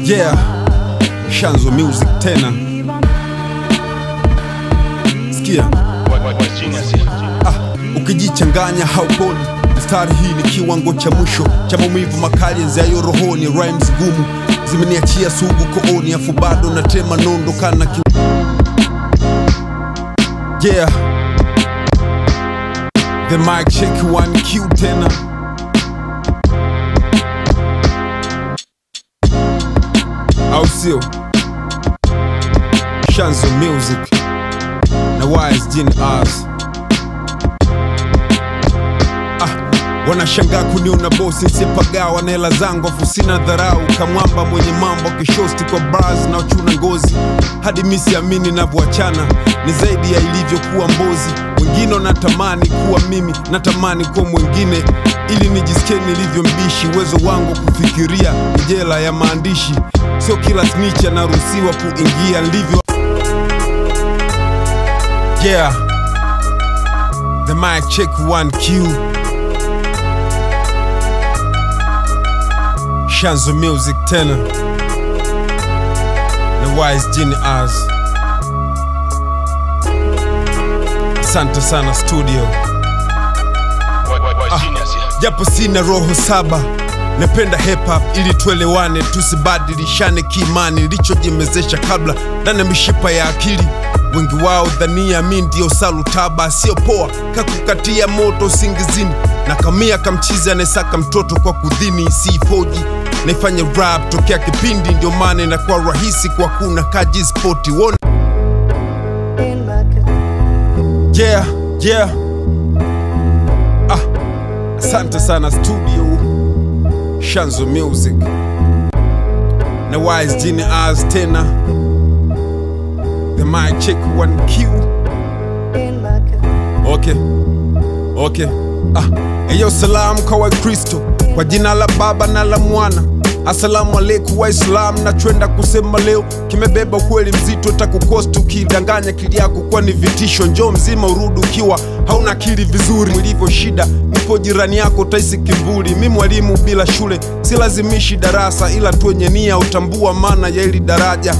Yeah, Shanzo Music tena. Sikia. Ukijichanganya hauponi. Mstari hii ni kiwango cha mwisho cha maumivu makali nzayo rohoni. Rhymes gumu zimeniachia sugu kooni, afu bado natema nondo kana ki... Yeah, the mic check 1Q tena. Au sio? Shanzo Music na Wise Genius. Wanashangaa kuniona bosi nsipagawa na hela zangu, afu sina dharau kamwamba mwenye mambo kishosti kwa bars na uchuna ngozi. Hadi misi amini navyoachana ni zaidi ya ilivyokuwa mbozi. Wengine wanatamani kuwa mimi, natamani kuwa mwingine, ili nijisikie nilivyo mbishi. Uwezo wangu kufikiria jela ya maandishi, sio kila snitch anaruhusiwa kuingia nilivyo. Yeah, the mic check 1Q. Shanzo Music tena na Wise Genius. Asante sana studio. Japo sina roho saba, napenda hip hop ili tuelewane, tusibadilishane kiimani. Nilichojimezesha kabla ndani mishipa ya akili. Wengi wao dhania mimi ndio salutaba, sio poa kakukatia moto singizini. Na kamia kamchizi anesaka mtoto kwa kudhini, siifoji naifanya rap tokea kipindi, ndio maana inakuwa rahisi kwa kuna kaji spoti. Yeah, yeah. Asante sana studio. Shanzo Music na Wise Genius tena. The mic check 1Q. Okay. Eyo salamu kwa Wakristo, kwa jina la Baba na la Mwana. Asalamu alaikum Waislamu, na twenda kusema leo kimebeba ukweli mzito, takukosti ukidanganya kili yako kwa ni vitisho. Njoo mzima urudi ukiwa hauna akili vizuri. Ulivyo shida nipo jirani yako taisi kivuli. Mimi mwalimu bila shule, silazimishi darasa, ila tu wenye nia utambua maana ya ili daraja.